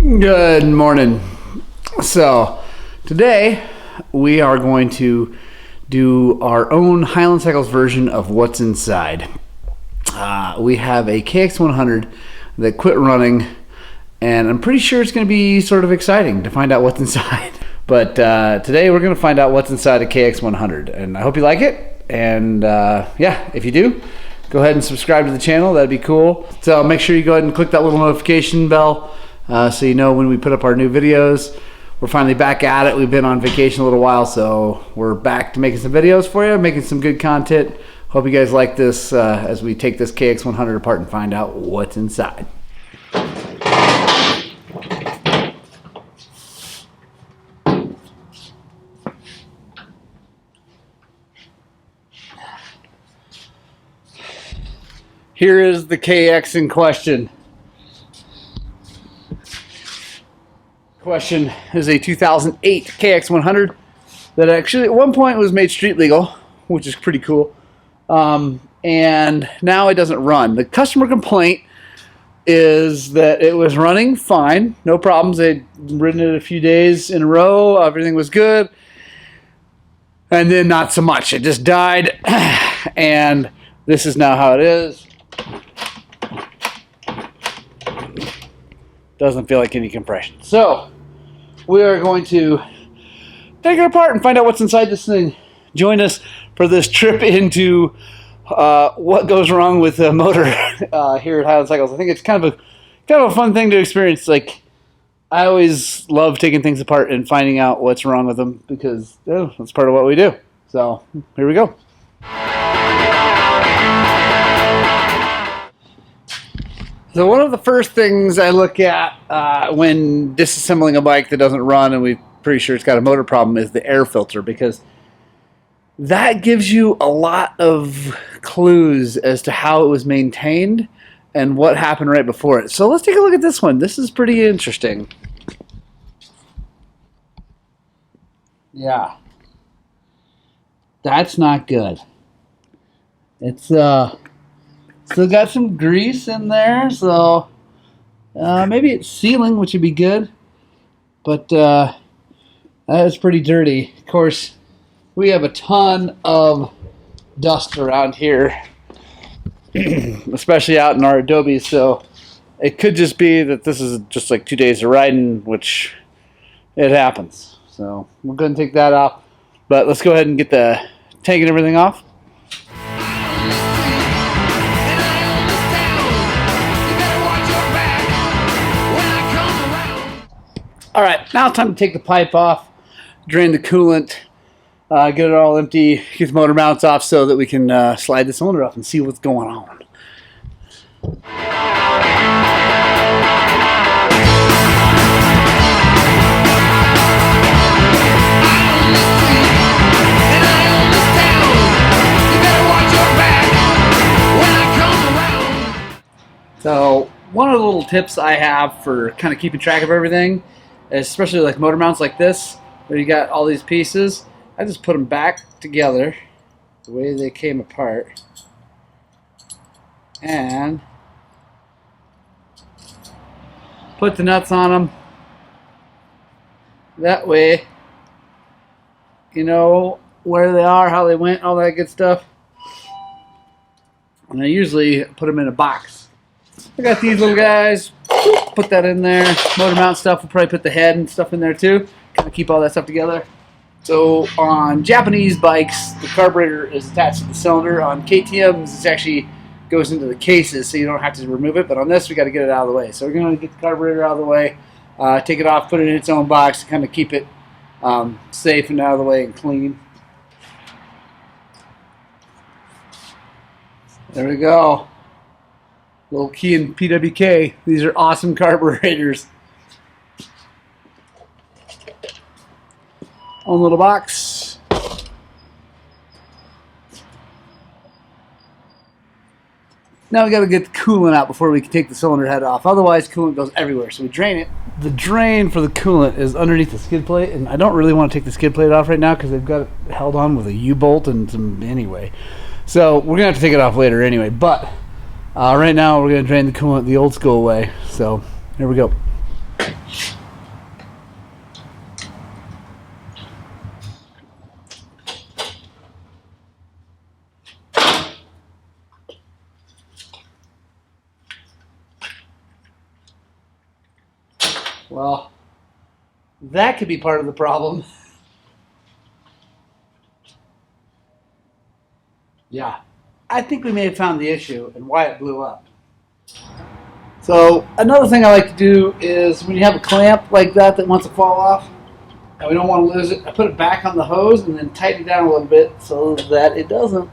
Good morning. So today we are going to do our own Highland Cycles version of what's inside. We have a KX100 that quit running, and I'm pretty sure it's going to be sort of exciting to find out what's inside. But today we're going to find out what's inside a KX100, and I hope you like it. And yeah, if you do, go ahead and subscribe to the channel. That'd be cool. So make sure you go ahead and click that little notification bell so you know when we put up our new videos. We're finally back at it. We've been on vacation a little while, so we're back to making some videos for you, making some good content. Hope you guys like this as we take this KX100 apart and find out what's inside. Here is the KX in question. Question is a 2008 KX100 that actually at one point was made street legal, which is pretty cool. And now it doesn't run. The customer complaint is that it was running fine, no problems. They'd ridden it a few days in a row, everything was good. And then not so much. It just died, and this is now how it is. Doesn't feel like any compression. So we are going to take it apart and find out what's inside this thing. Join us for this trip into what goes wrong with the motor here at Highland Cycles. I think it's kind of a fun thing to experience. Like, I always love taking things apart and finding out what's wrong with them because that's part of what we do. So here we go. So one of the first things I look at when disassembling a bike that doesn't run and we're pretty sure it's got a motor problem is the air filter, because that gives you a lot of clues as to how it was maintained and what happened right before it. So let's take a look at this one. This is pretty interesting. Yeah. That's not good. It's still got some grease in there, so maybe it's sealing, which would be good. But that is pretty dirty. Of course, we have a ton of dust around here, especially out in our Adobe. So it could just be that this is just like 2 days of riding, which it happens. So we're going to take that off. But let's go ahead and get the tank and everything off. All right, now it's time to take the pipe off, drain the coolant, get it all empty, get the motor mounts off so that we can slide the cylinder off and see what's going on. So one of the little tips I have for kind of keeping track of everything, especially like motor mounts like this, where you got all these pieces, I just put them back together the way they came apart, and put the nuts on them. That way you know where they are, how they went, all that good stuff. And I usually put them in a box. I got these little guys. Put that in there. Motor mount stuff, we'll probably put the head and stuff in there too. Kind of keep all that stuff together. So on Japanese bikes, the carburetor is attached to the cylinder. On KTM's, it actually goes into the cases, so you don't have to remove it. But on this, we got to get it out of the way. So we're going to get the carburetor out of the way, take it off, put it in its own box, to kind of keep it safe and out of the way and clean. There we go. Little key in PWK. These are awesome carburetors. Own little box. Now we got to get the coolant out before we can take the cylinder head off. Otherwise, coolant goes everywhere. So we drain it. The drain for the coolant is underneath the skid plate, and I don't really want to take the skid plate off right now because they've got it held on with a U-bolt and some anyway. So we're gonna have to take it off later anyway. But right now we're gonna drain the coolant the old school way. So here we go. Well, that could be part of the problem. Yeah, I think we may have found the issue and why it blew up. So another thing I like to do is when you have a clamp like that wants to fall off, and we don't want to lose it, I put it back on the hose and then tighten it down a little bit so that it doesn't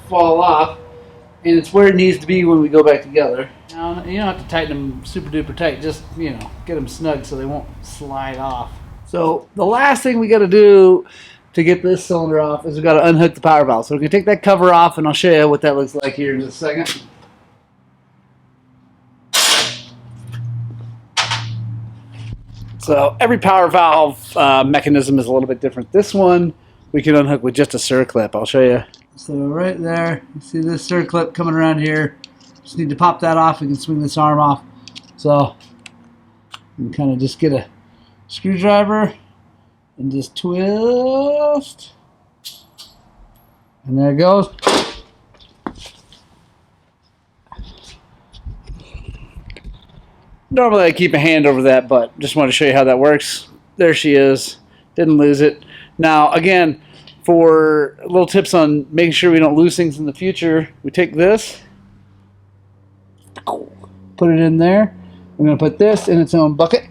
fall off, and it's where it needs to be when we go back together. Now, you don't have to tighten them super duper tight, just, you know, get them snug so they won't slide off. So the last thing we got to do to get this cylinder off is we got to unhook the power valve. So we're going to take that cover off, and I'll show you what that looks like here in just a second. So every power valve mechanism is a little bit different. This one we can unhook with just a circlip. I'll show you. So right there, you see this circlip coming around here. Just need to pop that off. We can swing this arm off. So you can kind of just get a screwdriver and just twist. And there it goes. Normally I keep a hand over that, but just want to show you how that works. There she is. Didn't lose it. Now, again, for little tips on making sure we don't lose things in the future, we take this, put it in there. I'm going to put this in its own bucket.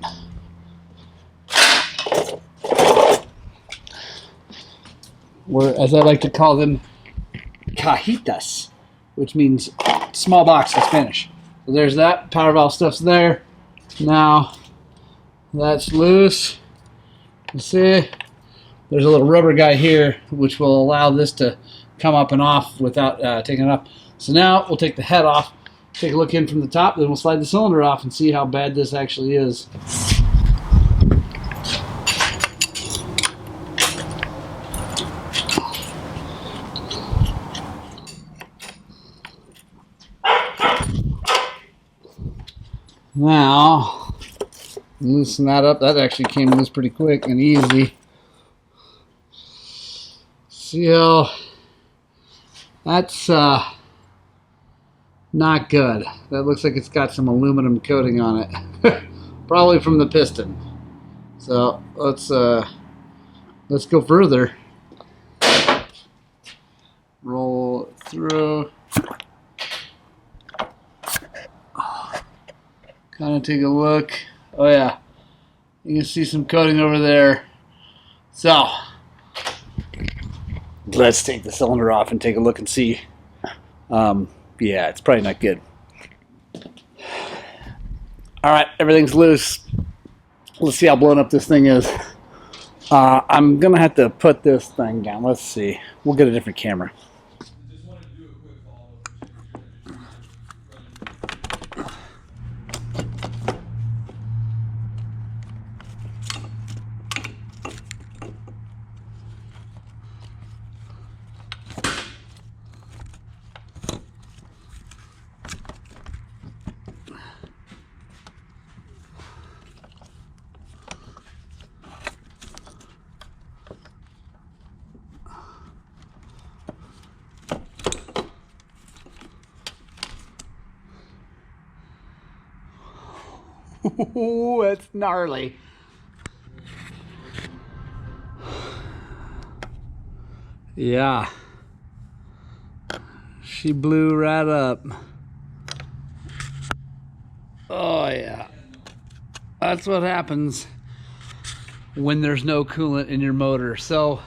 Or, as I like to call them, cajitas, which means small box in Spanish. So there's that. Power valve stuff's there. Now that's loose. You see, there's a little rubber guy here which will allow this to come up and off without taking it off. So now we'll take the head off, take a look in from the top, then we'll slide the cylinder off and see how bad this actually is. Now, loosen that up. That actually came loose pretty quick and easy. See how that's not good. That looks like it's got some aluminum coating on it, probably from the piston. So let's go further. Roll it through. Kind of take a look. Oh yeah, you can see some coating over there. So let's take the cylinder off and take a look and see. Yeah, it's probably not good. All right, everything's loose. Let's see how blown up this thing is. I'm gonna have to put this thing down. Let's see. We'll get a different camera. Ooh, that's gnarly. Yeah. She blew right up. Oh yeah. That's what happens when there's no coolant in your motor. So,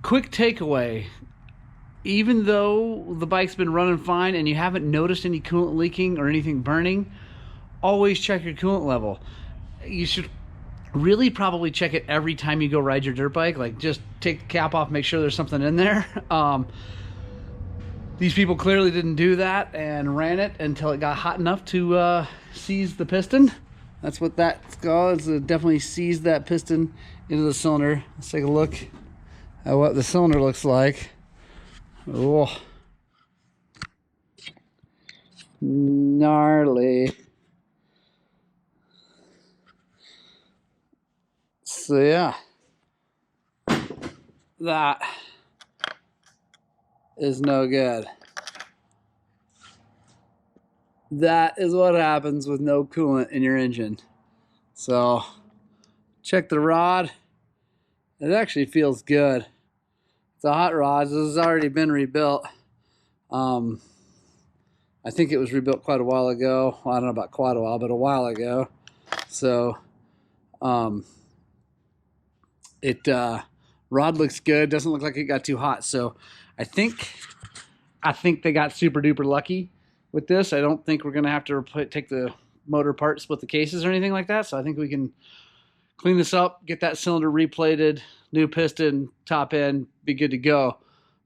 quick takeaway. Even though the bike's been running fine and you haven't noticed any coolant leaking or anything burning, always check your coolant level. You should really probably check it every time you go ride your dirt bike. Like, just take the cap off, make sure there's something in there. These people clearly didn't do that and ran it until it got hot enough to seize the piston. That's what that's called. It definitely seized that piston into the cylinder. Let's take a look at what the cylinder looks like. Oh, gnarly. So yeah, that is no good. That is what happens with no coolant in your engine. So check the rod. It actually feels good. It's a hot rod. This has already been rebuilt. I think it was rebuilt quite a while ago. Well, I don't know about quite a while, but a while ago. So rod looks good. Doesn't look like it got too hot. So I think they got super duper lucky with this. I don't think we're gonna have to take the motor apart, split the cases or anything like that. So I think we can clean this up, get that cylinder replated, new piston, top end, be good to go.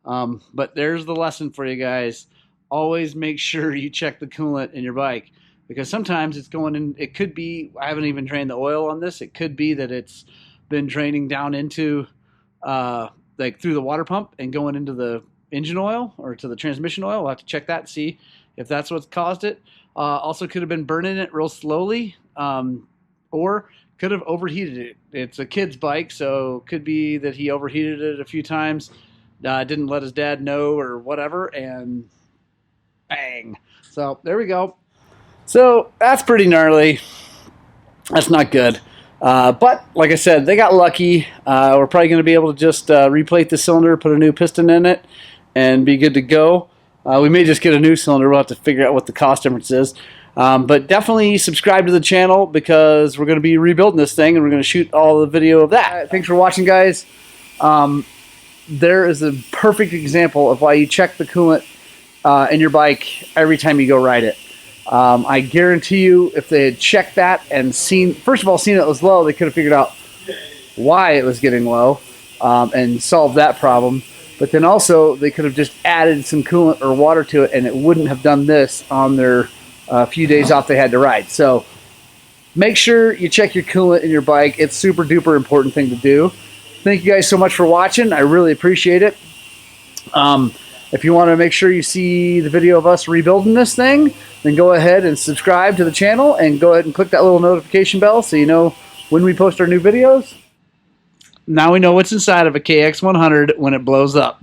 But there's the lesson for you guys. Always make sure you check the coolant in your bike, because sometimes it's going in, it could be, I haven't even drained the oil on this, it could be that it's been draining down into like through the water pump and going into the engine oil or to the transmission oil. We'll have to check that and see if that's what's caused it. Also could have been burning it real slowly, or could have overheated it. It's a kid's bike, so it could be that he overheated it a few times, didn't let his dad know or whatever, and bang. So there we go. So that's pretty gnarly. That's not good. But like I said, they got lucky. We're probably going to be able to just replate the cylinder, put a new piston in it, and be good to go. We may just get a new cylinder. We'll have to figure out what the cost difference is. But definitely subscribe to the channel, because we're going to be rebuilding this thing and we're going to shoot all the video of that. Thanks for watching, guys. There is a perfect example of why you check the coolant in your bike every time you go ride it. I guarantee you, if they had checked that and seen, first of all, seen it was low, they could have figured out why it was getting low and solved that problem. But then also, they could have just added some coolant or water to it, and it wouldn't have done this on their few days off they had to ride. So make sure you check your coolant in your bike. It's super duper important thing to do. Thank you guys so much for watching. I really appreciate it. If you want to make sure you see the video of us rebuilding this thing, then go ahead and subscribe to the channel and go ahead and click that little notification bell so you know when we post our new videos. Now we know what's inside of a KX100 when it blows up.